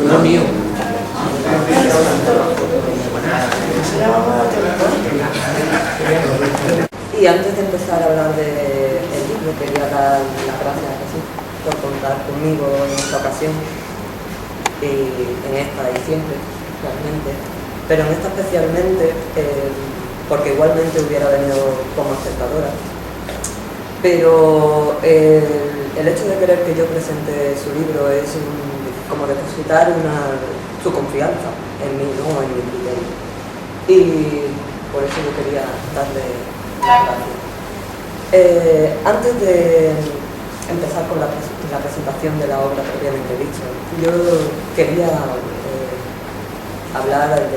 No es mío. Y antes de empezar a hablar del libro, quería dar las gracias a Jesús por contar conmigo en esta ocasión, y en esta y siempre, realmente, pero en esta especialmente, porque igualmente hubiera venido como espectadora. Pero el hecho de querer que yo presente su libro es como depositar su confianza en mí, ¿no? En mi criterio. Y por eso yo quería darle las gracias. Antes de empezar con la presentación de la obra propiamente dicha, yo quería hablar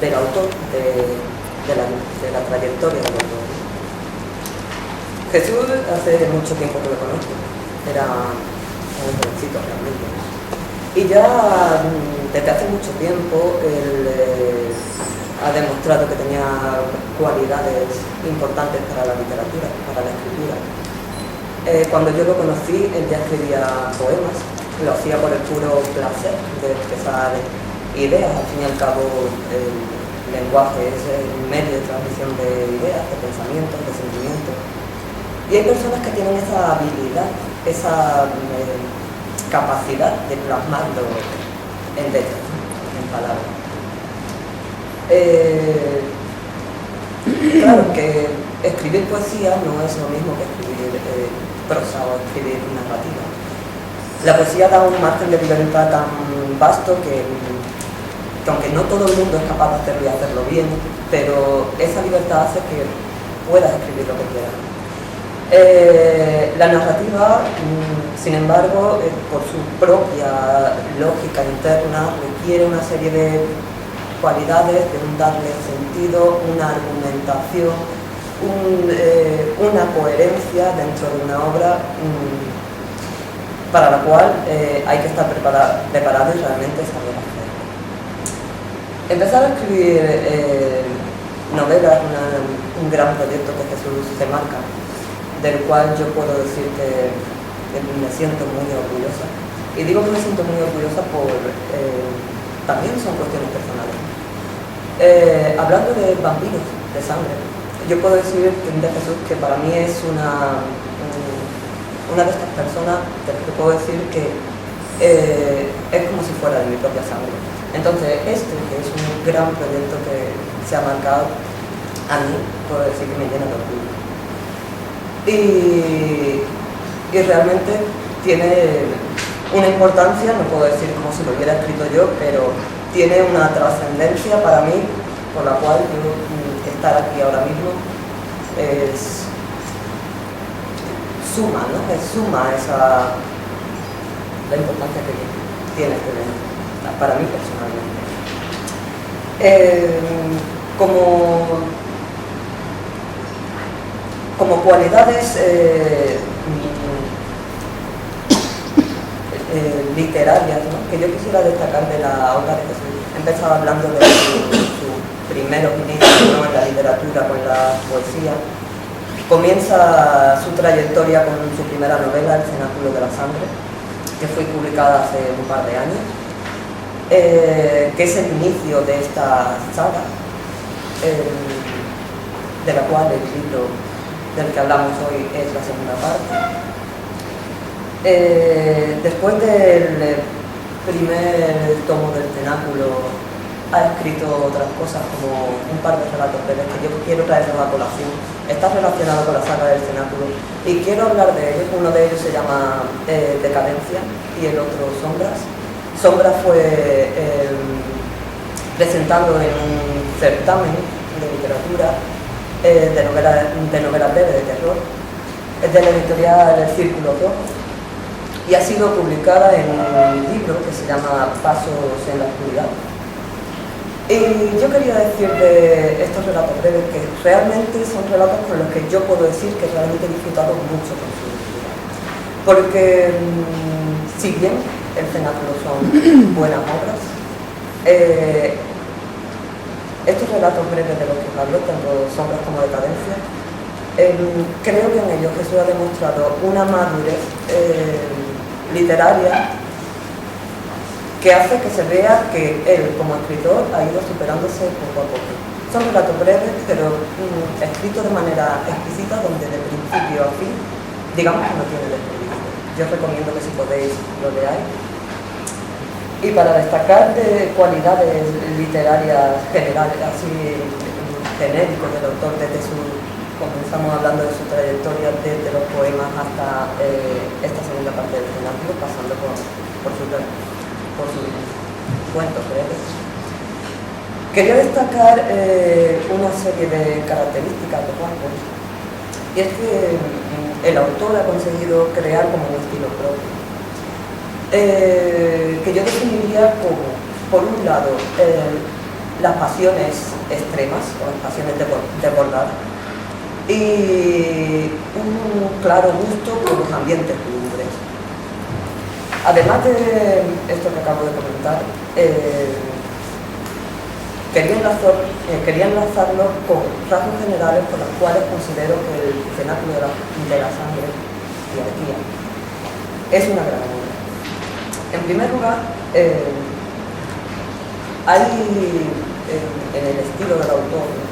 del autor, de la trayectoria del autor. Jesús hace mucho tiempo que lo conozco, era un jovencito realmente. Y ya desde hace mucho tiempo él ha demostrado que tenía cualidades importantes para la literatura, para la escritura. Cuando yo lo conocí, él ya escribía poemas, lo hacía por el puro placer de expresar ideas. Al fin y al cabo, el lenguaje es el medio de transmisión de ideas, de pensamientos, de sentimientos. Y hay personas que tienen esa habilidad, esa capacidad de plasmarlo en letras, en palabras. Claro que escribir poesía no es lo mismo que escribir prosa o escribir narrativa. La poesía da un margen de libertad tan vasto que aunque no todo el mundo es capaz de hacerlo y hacerlo bien, pero esa libertad hace que puedas escribir lo que quieras. La narrativa, sin embargo, por su propia lógica interna, requiere una serie de cualidades, de un darle sentido, una argumentación, una coherencia dentro de una obra para la cual hay que estar preparado y realmente saber hacer. Empezar a escribir novelas es un gran proyecto que Jesús se marca, del cual yo puedo decir que me siento muy orgullosa. Y digo que me siento muy orgullosa por también son cuestiones personales. Hablando de vampiros, de sangre, yo puedo decir de Jesús que para mí es una de estas personas de las que puedo decir que es como si fuera de mi propia sangre. Entonces, que es un gran proyecto que se ha marcado, a mí puedo decir que me llena de orgullo. Y realmente tiene una importancia, no puedo decir como si lo hubiera escrito yo, pero tiene una trascendencia para mí, por la cual yo estar aquí ahora mismo es suma, ¿no? Es suma la importancia que tiene este evento, para mí personalmente. Como cualidades literarias, ¿no? Que yo quisiera destacar de la obra de Jesús. Empezaba hablando de sus primeros inicios, ¿no? En la literatura, con la poesía. Comienza su trayectoria con su primera novela, El cenáculo de la sangre, que fue publicada hace un par de años, que es el inicio de esta saga, de la cual el libro del que hablamos hoy es la segunda parte. Después del primer tomo del cenáculo, ha escrito otras cosas como un par de relatos breves que yo quiero traerlos a colación. Está relacionado con la saga del cenáculo y quiero hablar de ellos. Uno de ellos se llama Decadencia y el otro Sombras. Sombras fue presentado en un certamen de literatura de novela breve de terror, es de la editorial Círculo Rojo y ha sido publicada en un libro que se llama Pasos en la oscuridad. Y yo quería decir de estos relatos breves que realmente son relatos con los que yo puedo decir que realmente he disfrutado mucho con su lectura. Porque si bien el cenáculo son buenas obras, estos relatos breves de los que hablo, tanto Sombras como Decadencia, creo que en ellos Jesús ha demostrado una madurez literaria que hace que se vea que él, como escritor, ha ido superándose poco a poco. Son relatos breves, pero escritos de manera exquisita, donde de principio a fin, digamos que no tiene desperdicio. Yo os recomiendo que si podéis lo leáis. Y para destacar de cualidades literarias generales, así genéricos del autor, desde comenzamos hablando de su trayectoria desde los poemas hasta esta segunda parte del cenáculo, pasando por sus cuentos breves. Quería destacar una serie de características de Juan Bosch, y es que el autor ha conseguido crear como un estilo propio, que yo definiría como, por un lado, las pasiones extremas o las pasiones desbordadas y un claro gusto por los ambientes lúgubres. Además de esto que acabo de comentar, quería enlazarlo con rasgos generales por los cuales considero que el cenáculo de la sangre y Arquía es una gran obra. En primer lugar, hay en el estilo del autor,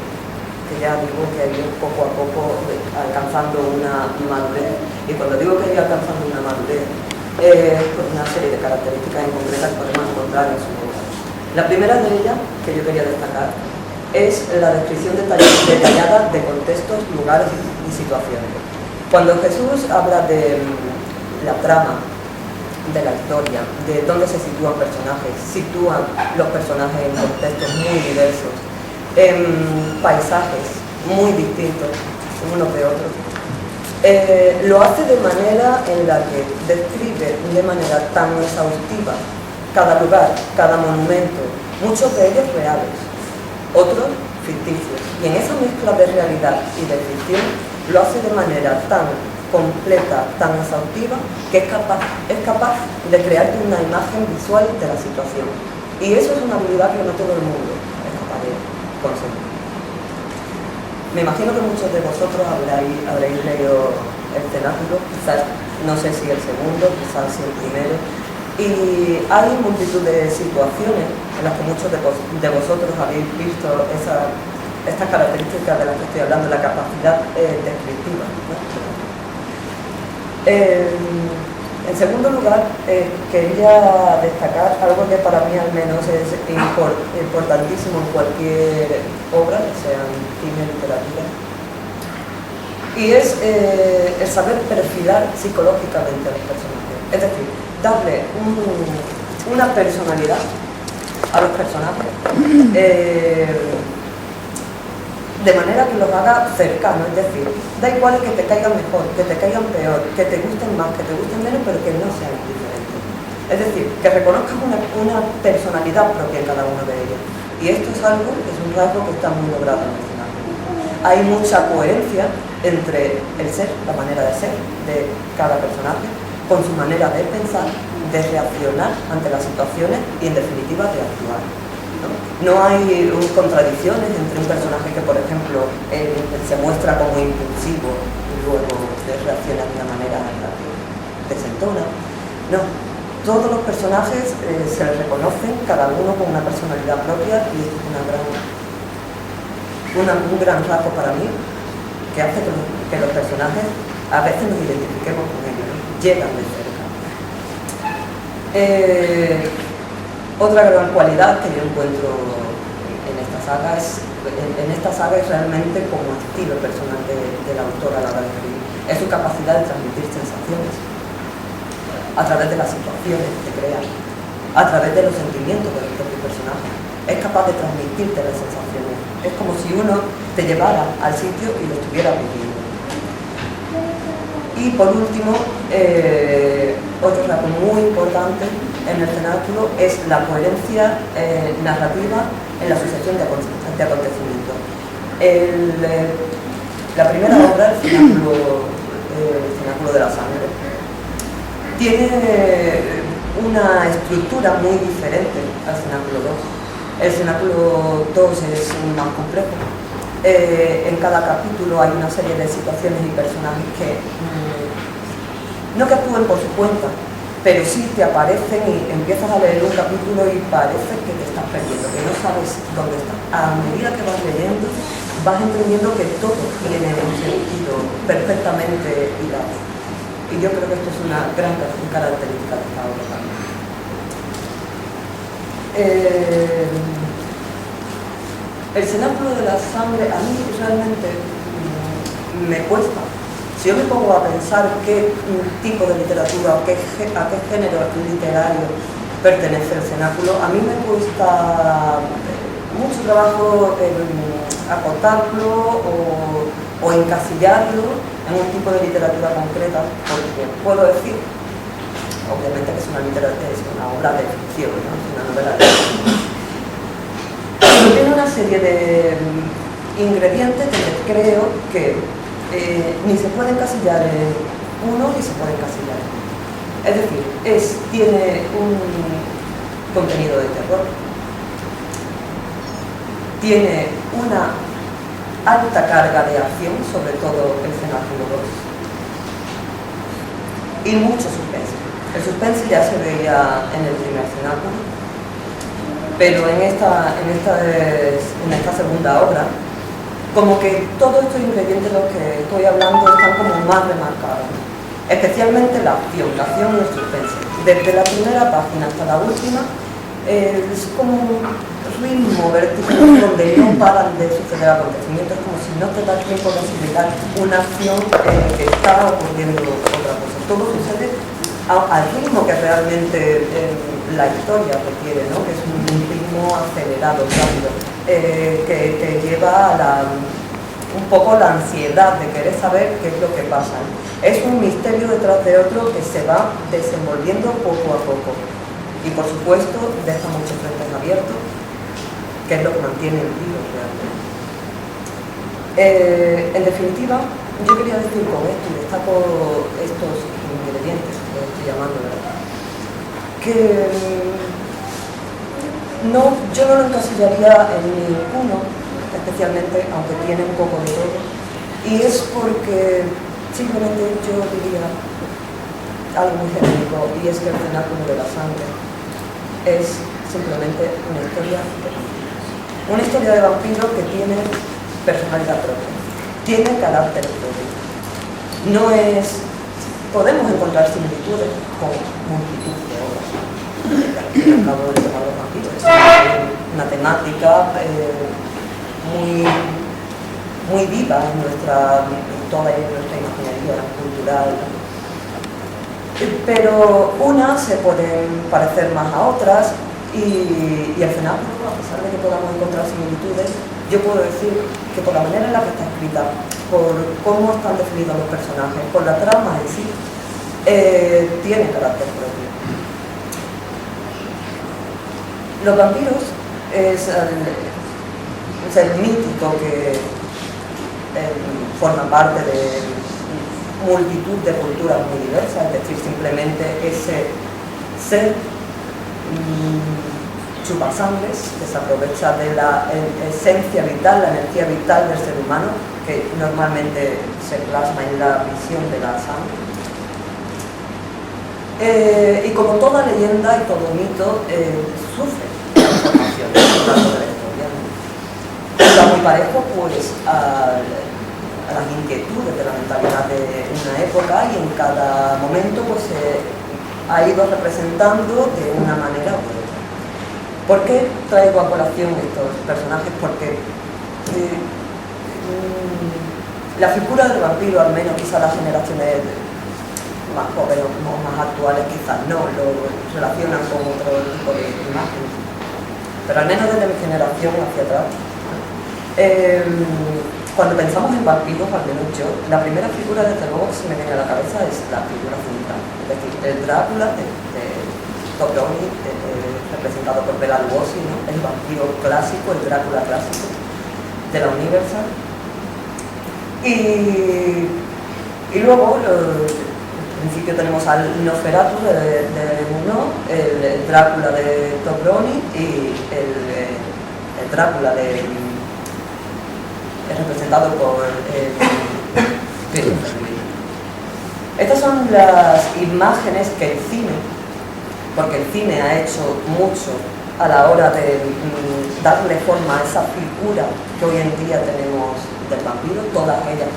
que ya digo que ha ido poco a poco alcanzando una madurez, y cuando digo que ha ido alcanzando una madurez, por una serie de características en concretas que podemos encontrar en su obra. La primera de ellas, que yo quería destacar, es la descripción detallada de contextos, lugares y situaciones. Cuando Jesús habla de la trama, de la historia, de dónde se sitúan los personajes en contextos muy diversos, en paisajes muy distintos unos de otros, lo hace de manera en la que describe de manera tan exhaustiva cada lugar, cada monumento, muchos de ellos reales, otros ficticios, y en esa mezcla de realidad y de ficción lo hace de manera tan completa, tan exhaustiva, que es capaz de crearte una imagen visual de la situación. Y eso es una habilidad que no todo el mundo es capaz de conseguir. Me imagino que muchos de vosotros habréis leído el cenáculo, quizás, no sé si el segundo, quizás si el primero, y hay multitud de situaciones en las que muchos de vosotros habéis visto estas características de las que estoy hablando, la capacidad descriptiva, ¿no? En segundo lugar, quería destacar algo que para mí al menos es importantísimo en cualquier obra, sea en cine, literatura, y es el saber perfilar psicológicamente a los personajes, es decir, darle una personalidad a los personajes, de manera que los haga cercanos, es decir, da igual que te caigan mejor, que te caigan peor, que te gusten más, que te gusten menos, pero que no sean diferentes. Es decir, que reconozcas una personalidad propia en cada uno de ellos. Y esto es algo, es un rasgo que está muy logrado en el cenáculo. Hay mucha coherencia entre el ser, la manera de ser de cada personaje, con su manera de pensar, de reaccionar ante las situaciones y en definitiva de actuar. No hay contradicciones entre un personaje que, por ejemplo, se muestra como impulsivo y luego reacciona de una manera en la que desentona. No, todos los personajes se les reconocen, cada uno con una personalidad propia, y esto es un gran rasgo para mí que hace que los personajes a veces nos identifiquemos con ellos, ¿no? Llegan de cerca. Otra gran cualidad que yo encuentro en esta saga es realmente como estilo personal del autor a la hora de escribir. Es su capacidad de transmitir sensaciones a través de las situaciones que crea, a través de los sentimientos de los propios personajes. Es capaz de transmitirte las sensaciones. Es como si uno te llevara al sitio y lo estuviera viviendo. Y por último, otro rasgo muy importante en el cenáculo es la coherencia narrativa en la sucesión de acontecimientos. La primera obra, el cenáculo de la sangre, tiene una estructura muy diferente al cenáculo 2. El cenáculo 2 es más complejo. En cada capítulo hay una serie de situaciones y personajes que no que actúen por su cuenta, pero sí te aparecen y empiezas a leer un capítulo y parece que te estás perdiendo, que no sabes dónde está. A medida que vas leyendo, vas entendiendo que todo tiene un sentido perfectamente hilado. Y yo creo que esto es una gran característica de esta obra también. El cenáculo de la sangre a mí realmente me cuesta. Si yo me pongo a pensar qué tipo de literatura, a qué género literario pertenece el cenáculo, a mí me cuesta mucho trabajo acotarlo o encasillarlo en un tipo de literatura concreta, porque puedo decir, obviamente que es una obra de ficción, ¿no? Es una novela de ficción. Pero tiene una serie de ingredientes que creo que ni se puede encasillar en uno ni se puede encasillar en otro. Es decir, tiene un contenido de terror, tiene una alta carga de acción, sobre todo el cenáculo 2, y mucho suspense. El suspense ya se veía en el primer cenáculo, pero en esta segunda obra, como que todos estos ingredientes de los que estoy hablando están como más remarcados, especialmente la acción y el suspense. Desde la primera página hasta la última es como un ritmo vertiginoso donde no paran de suceder acontecimientos, como si no te da tiempo de asimilar una acción que está ocurriendo otra cosa. Todo sucede al ritmo que realmente la historia requiere, ¿no? Que es un ritmo acelerado, rápido, que te lleva a un poco la ansiedad de querer saber qué es lo que pasa. Es un misterio detrás de otro que se va desenvolviendo poco a poco y, por supuesto, deja muchos frentes abiertos, que es lo que mantiene el libro realmente. En definitiva, yo quería decir con esto, y destaco estos ingredientes que estoy llamando, ¿verdad?, que yo no lo encasillaría en ninguno, especialmente, aunque tiene un poco de todo, y es porque simplemente yo diría algo muy genérico, y es que el cenáculo de la sangre es simplemente una historia de vampiros. Una historia de vampiros que tiene personalidad propia, tiene carácter propio. No es... Podemos encontrar similitudes con multitud de obras. Al cabo de los vampiros es una temática muy viva en toda nuestra imaginaria cultural. Pero unas se pueden parecer más a otras y al final, a pesar de que podamos encontrar similitudes, yo puedo decir que por la manera en la que está escrita, por cómo están definidos los personajes, por la trama en sí, tiene carácter propio. Los vampiros es el mítico que forma parte de multitud de culturas muy diversas, es decir, simplemente ese ser chupasangres que se aprovecha de la esencia vital, la energía vital del ser humano, que normalmente se plasma en la visión de la sangre. Y como toda leyenda y todo mito, sufre transformaciones a lo largo de la historia. Está muy parejo pues a las inquietudes de la mentalidad de una época, y en cada momento pues se ha ido representando de una manera u otra. ¿Por qué traigo a colación estos personajes? Porque la figura del vampiro, al menos quizás las generaciones más jóvenes o más actuales quizás no lo relacionan con otro tipo de imágenes, pero al menos desde mi generación hacia atrás, cuando pensamos en vampiros, al menos yo, la primera figura desde luego que se me viene a la cabeza es la figura central, es decir, el Drácula de Toproni, representado por Bela Lugosi, ¿no? El vampiro clásico, el Drácula clásico de la Universal. Y luego, en principio tenemos al Nosferatu de Murnau, el Drácula de Toproni y el Drácula representado por Christopher Lee. Estas son las imágenes que el cine porque el cine ha hecho mucho a la hora de darle forma a esa figura que hoy en día tenemos del vampiro, todas ellas